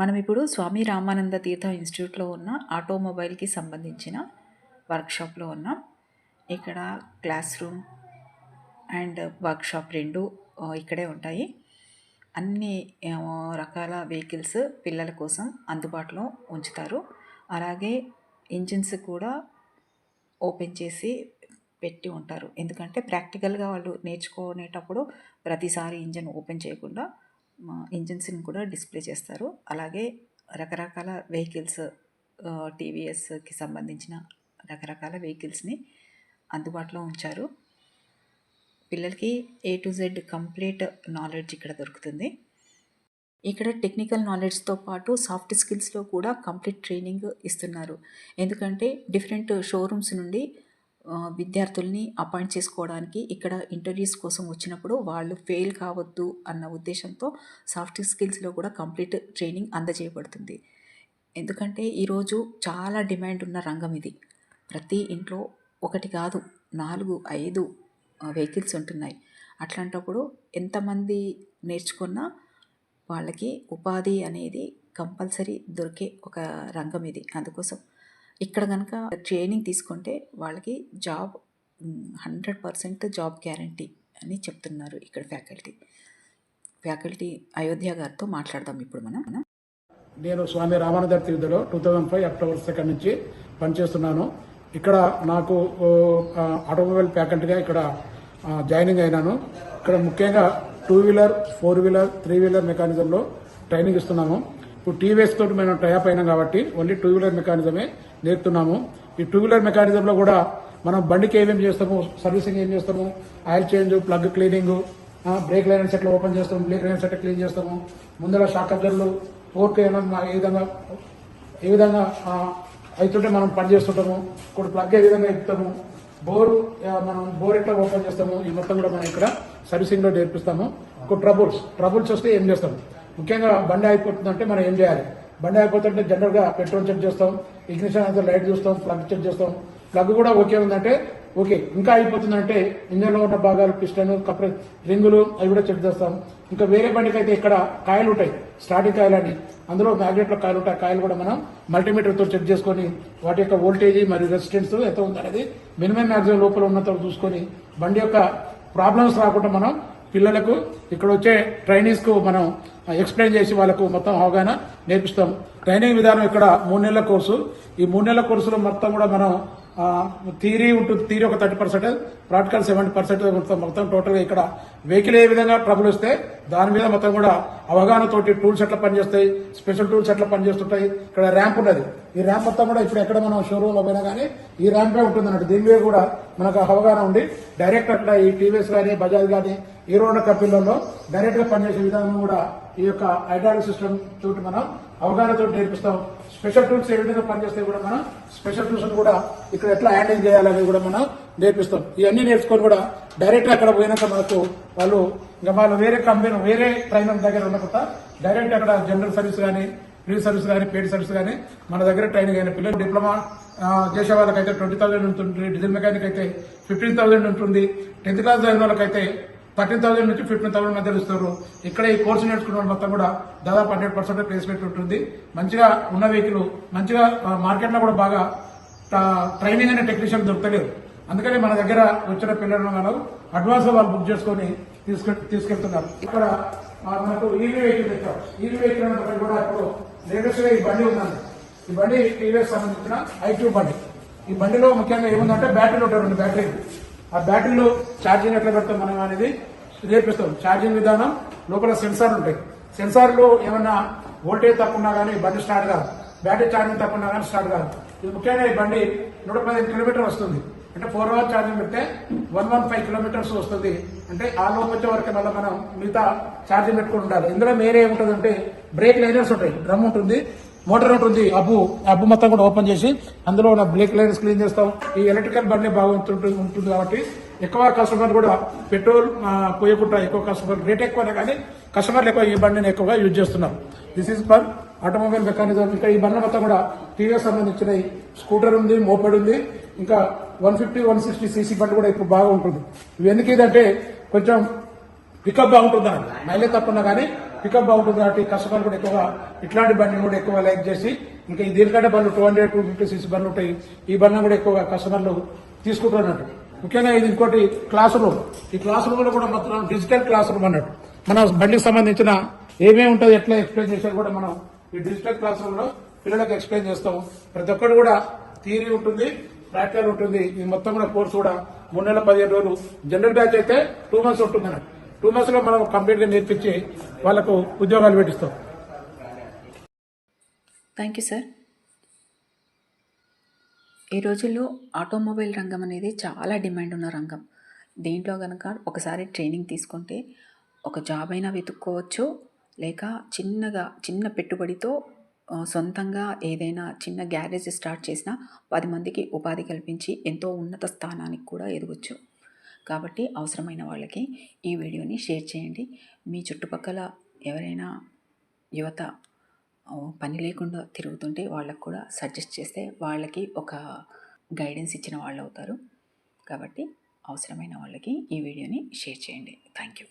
మనం ఇప్పుడు స్వామి రామానంద తీర్థం ఇన్స్టిట్యూట్లో ఉన్న ఆటోమొబైల్కి సంబంధించిన వర్క్షాప్లో ఉన్నాం. ఇక్కడ క్లాస్ రూమ్ అండ్ వర్క్షాప్ రెండు ఇక్కడే ఉంటాయి. అన్ని రకాల వెహికల్స్ పిల్లల కోసం అందుబాటులో ఉంచుతారు. అలాగే ఇంజిన్స్ కూడా ఓపెన్ చేసి పెట్టి ఉంటారు. ఎందుకంటే ప్రాక్టికల్గా వాళ్ళు నేర్చుకునేటప్పుడు ప్రతిసారి ఇంజిన్ ఓపెన్ చేయకుండా ఇంజిన్స్ని కూడా డిస్ప్లే చేస్తారు. అలాగే రకరకాల వెహికల్స్ టీవీఎస్కి సంబంధించిన రకరకాల వెహికల్స్ని అందుబాటులో ఉంచారు. పిల్లలకి A to Z complete knowledge ఇక్కడ దొరుకుతుంది. ఇక్కడ టెక్నికల్ నాలెడ్జ్తో పాటు సాఫ్ట్ స్కిల్స్లో కూడా కంప్లీట్ ట్రైనింగ్ ఇస్తున్నారు. ఎందుకంటే డిఫరెంట్ షోరూమ్స్ నుండి విద్యార్థుల్ని అపాయింట్ చేసుకోవడానికి ఇక్కడ ఇంటర్వ్యూస్ కోసం వచ్చినప్పుడు వాళ్ళు ఫెయిల్ కావద్దు అన్న ఉద్దేశంతో సాఫ్ట్ స్కిల్స్లో కూడా కంప్లీట్ ట్రైనింగ్ అందజేయబడుతుంది. ఎందుకంటే ఈరోజు చాలా డిమాండ్ ఉన్న రంగం ఇది. ప్రతి ఇంట్లో ఒకటి కాదు 4, 5 వెహికల్స్ ఉంటున్నాయి. అట్లాంటప్పుడు ఎంతమంది నేర్చుకున్నా వాళ్ళకి ఉపాధి అనేది కంపల్సరీ దొరికే ఒక రంగం ఇది. అందుకోసం ఇక్కడ కనుక ట్రైనింగ్ తీసుకుంటే వాళ్ళకి జాబ్ 100% జాబ్ గ్యారంటీ అని చెప్తున్నారు ఇక్కడ ఫ్యాకల్టీ అయోధ్య గారితో మాట్లాడదాం ఇప్పుడు మనం. నేను స్వామి రామానంద తీర్థలో 2005 అక్టోబర్ 2 నుంచి పనిచేస్తున్నాను. ఇక్కడ నాకు ఆటోమొబైల్ ఫ్యాకల్టీగా ఇక్కడ జాయినింగ్ అయినాను. ఇక్కడ ముఖ్యంగా 2 వీలర్ 4 వీలర్ 3 వీలర్ మెకానిజంలో ట్రైనింగ్ ఇస్తున్నాము. ఇప్పుడు టీవీఎస్ తోటి మేము టైప్ అయినాం కాబట్టి ఓన్లీ 2 వీలర్ మెకానిజమే నేర్పుతున్నాము. ఈ 2 వీలర్ మెకానిజంలో కూడా మనం బండికి ఏమేమి చేస్తాము, సర్వీసింగ్ ఏం చేస్తాము, oil change, plug cleaning, break liners ఎట్లా ఓపెన్ చేస్తాము, బ్రేక్ లైనర్స్ ఎట్లా క్లీన్ చేస్తాము, ముందర షాక్ అబ్జర్వర్లు ఫోర్క్ ఏ విధంగా అవుతుంటే మనం పని చేస్తుంటాము, ఇప్పుడు ప్లగ్ ఏ విధంగా ఎక్కుతాము, మనం బోర్ ఎట్లా ఓపెన్ చేస్తాము, ఈ మొత్తం కూడా మనం ఇక్కడ సర్వీసింగ్ లో నేర్పిస్తాము. ఇప్పుడు ట్రబుల్స్ వస్తే ఏం చేస్తాం, ముఖ్యంగా బండి అయిపోతుందంటే మనం ఏం చేయాలి, బండి అయిపోతుంటే జనరల్ గా పెట్రోల్ చెక్ చేస్తాం, ఇగ్నిషన్ అయితే లైట్ చూస్తాం, ప్లగ్ చెక్ చేస్తాం, ప్లగ్ కూడా ఓకే ఉందంటే ఓకే, ఇంకా అయిపోతుందంటే ఇంజన్ లో ఉన్న భాగాలు, పిస్టన్, రింగులు అవి కూడా చెక్ చేస్తాం. ఇంకా వేరే బండికి అయితే ఇక్కడ కాయలు ఉంటాయి, స్టార్టింగ్ కాయలు అని, అందులో మ్యాగ్నెట్ లో కాయలు ఉంటాయి. కాయలు కూడా మనం మల్టీమీటర్ తో చెక్ చేసుకుని వాటి యొక్క వోల్టేజ్ మరియు రెసిస్టెన్స్ ఎంత ఉందనేది మినిమం మ్యాక్సిమం లోపల ఉన్నంత చూసుకొని బండి యొక్క ప్రాబ్లమ్స్ రాకుండా మనం పిల్లలకు ఇక్కడ వచ్చే ట్రైనీస్ కు మనం ఎక్స్ప్లెయిన్ చేసి వాళ్ళకు మొత్తం అవగాహన నేర్పిస్తాం. ట్రైనింగ్ విధానం ఇక్కడ 3 నెలల కోర్సు. ఈ 3 నెలల కోర్సులో మొత్తం కూడా మనం థియరీ ఉంటుంది, థియరీ ఒక 30%, ప్రాక్టికల్ 70% ఉంటుంది. మొత్తం టోటల్ గా ఇక్కడ వెహికల్ ఏ విధంగా ట్రబుల్ వస్తే దాని మీద మొత్తం కూడా అవగాహన తోటి టూల్స్ ఎట్లా పనిచేస్తాయి, స్పెషల్ టూల్స్ ఎట్లా పనిచేస్తుంటాయి. ఇక్కడ ర్యాంప్ ఉన్నది, ఈ ర్యాంప్ మొత్తం కూడా ఇప్పుడు ఎక్కడ మనం షోరూమ్ లో పోయినా కానీ ఈ ర్యాంపే ఉంటుంది అన్నట్టు. దీని మీద కూడా మనకు అవగాహన ఉండి డైరెక్ట్ అట్లా ఈ టీవీఎస్ కానీ, బజాజ్ కానీ, హీరో కంపెనీలలో డైరెక్ట్ గా పనిచేసే విధానం కూడా ఈ యొక్క హైడ్రాలిక్ సిస్టమ్ తోటి మనం అవగాహనతో నేర్పిస్తాం. స్పెషల్ టూల్స్ ఏ విధంగా పనిచేస్తే కూడా మనం స్పెషల్ టూల్స్ కూడా ఇక్కడ ఎట్లా హ్యాండిల్ చేయాలనేది కూడా మనం నేర్పిస్తాం. ఇవన్నీ నేర్చుకొని కూడా డైరెక్ట్ గా అక్కడ పోయినాక మనకు వాళ్ళు ఇంకా వాళ్ళు వేరే కంపెనీ వేరే ట్రైనర్ దగ్గర ఉండకుండా డైరెక్ట్ అక్కడ జనరల్ సర్వీస్ కానీ, ఫ్రీ సర్వీస్ కానీ, పెయిడ్ సర్వీస్ కానీ మన దగ్గర ట్రైనింగ్ అయిన పిల్లలు డిప్లొమా చేసే వాళ్ళకైతే 20,000 ఉంటుంది, డీజిల్ మెకానిక్ అయితే 15,000 ఉంటుంది, 10th క్లాస్ చదివిన వాళ్ళకైతే 13,000 నుంచి 15,000 మధ్యలో ఇస్తారు. ఇక్కడ ఈ కోర్సు నేర్చుకున్న వాళ్ళు మొత్తం కూడా దాదాపు 100% ప్లేస్మెంట్ ఉంటుంది. మంచిగా ఉన్న వెహికల్ మంచిగా మార్కెట్ లో కూడా బాగా ట్రైనింగ్ అనే టెక్నీషియన్ దొరకలేదు. అందుకని మన దగ్గర వచ్చిన పిల్లలను మనం అడ్వాన్స్ వాళ్ళు బుక్ చేసుకుని తీసుకెళ్తున్నారు. ఇక్కడ మనకు ఈవీ వెహికల్ తెచ్చారు. ఈవీ వెహికల్ అనే కూడా ఇప్పుడు లేటెస్ట్ గా ఈ బండి ఉందండి. ఈ బండి టీవీఎస్ సంబంధించిన i2 బండి. ఈ బండిలో ముఖ్యంగా ఏముందంటే బ్యాటరీలు ఉంటాయి, 2 బ్యాటరీలు. ఆ బ్యాటరీలు ఛార్జింగ్ ఎట్లా పెడతాం మనం అనేది నేర్పిస్తాం. ఛార్జింగ్ విధానం, లోపల సెన్సార్లు ఉంటాయి. సెన్సార్లు ఏమన్నా వోల్టేజ్ తక్కువ కానీ బండి స్టార్ట్ కాదు, బ్యాటరీ ఛార్జింగ్ తక్కువ కానీ స్టార్ట్ కాదు. ఇది ముఖ్యంగా ఈ బండి 115 కిలోమీటర్ వస్తుంది. అంటే 4 hours ఛార్జింగ్ పెడితే 115 కిలోమీటర్స్ వస్తుంది. అంటే ఆ లోపు వచ్చే వరకు మళ్ళీ మనం మిగతా ఛార్జింగ్ పెట్టుకుని ఉండాలి. ఇందులో మేరే ఏముంటుందంటే బ్రేక్ లైనర్స్ ఉంటాయి, డ్రమ్ ఉంటుంది, మోటార్ ఉంటుంది, అబ్బు మొత్తం కూడా ఓపెన్ చేసి అందులో ఉన్న బ్రేక్ లైనర్స్ క్లీన్ చేస్తాం. ఈ ఎలక్ట్రికల్ బండి బాగా ఉంటుంది కాబట్టి ఎక్కువ కస్టమర్ కూడా పెట్రోల్ పోయకుండా ఎక్కువ కస్టమర్ రేట్ ఎక్కువనే కానీ కస్టమర్లు ఎక్కువ ఈ బండిని ఎక్కువగా యూజ్ చేస్తున్నారు. This is for automobile mechanism. ఇంకా ఈ బండి మొత్తం కూడా టీవీఎస్ సంబంధించిన స్కూటర్ ఉంది, మోపెడ్ ఉంది, ఇంకా 150, 160 cc బండి కూడా ఇప్పుడు బాగా ఉంటుంది. ఇవి ఎందుకు ఇదంటే కొంచెం పికప్ బాగుంటుంది అన్నమాట. మైలేజ్ తక్కువ కానీ పికప్ బాగుంటుంది కాబట్టి కస్టమర్ కూడా ఎక్కువగా ఇట్లాంటి బండిని కూడా ఎక్కువ లైక్ చేసి ఇంకా ఈ దీనికంటే బండ్లు 200-250cc బండ్లు ఉంటాయి. ఈ బండ్లను కూడా ఎక్కువగా కస్టమర్లు తీసుకుంటున్నట్టు. ముఖ్యంగా ఇది ఇంకోటి క్లాస్ రూమ్. ఈ క్లాస్ రూమ్ లో కూడా మొత్తం డిజిటల్ క్లాస్ రూమ్ అన్నట్టు. మన బండికి సంబంధించిన ఏమేమి ఉంటుంది ఎట్లా ఎక్స్ప్లెయిన్ చేసేది కూడా మనం ఈ డిజిటల్ క్లాస్ రూమ్ లో పిల్లలకు ఎక్స్ప్లెయిన్ చేస్తాం. ప్రతి ఒక్కరు కూడా థియరీ ఉంటుంది, ప్రాక్టికల్ ఉంటుంది. ఇది మొత్తం కూడా కోర్సు కూడా 3 నెలల 15 రోజులు. జనరల్ బ్యాచ్ అయితే 2 months ఉంటుంది అన్నట్టు. 2 months లో మనం కంప్లీట్ గా నేర్పించి వాళ్ళకు ఉద్యోగాలు పెట్టిస్తాం. Thank you sir. ఈ రోజుల్లో ఆటోమొబైల్ రంగం అనేది చాలా డిమాండ్ ఉన్న రంగం. దీంట్లో కనుక ఒకసారి ట్రైనింగ్ తీసుకుంటే ఒక జాబ్ అయినా వెతుక్కోవచ్చు, లేక చిన్న పెట్టుబడితో సొంతంగా ఏదైనా చిన్న గ్యారేజ్ స్టార్ట్ చేసినా 10 మందికి ఉపాధి కల్పించి ఎంతో ఉన్నత స్థానానికి కూడా ఎదగొచ్చు. కాబట్టి అవసరమైన వాళ్ళకి ఈ వీడియోని షేర్ చేయండి. మీ చుట్టుపక్కల ఎవరైనా యువత పని లేకుండా తిరుగుతుంటే వాళ్ళకు కూడా సజెస్ట్ చేస్తే వాళ్ళకి ఒక గైడెన్స్ ఇచ్చిన వాళ్ళు అవుతారు. కాబట్టి అవసరమైన వాళ్ళకి ఈ వీడియోని షేర్ చేయండి. Thank you.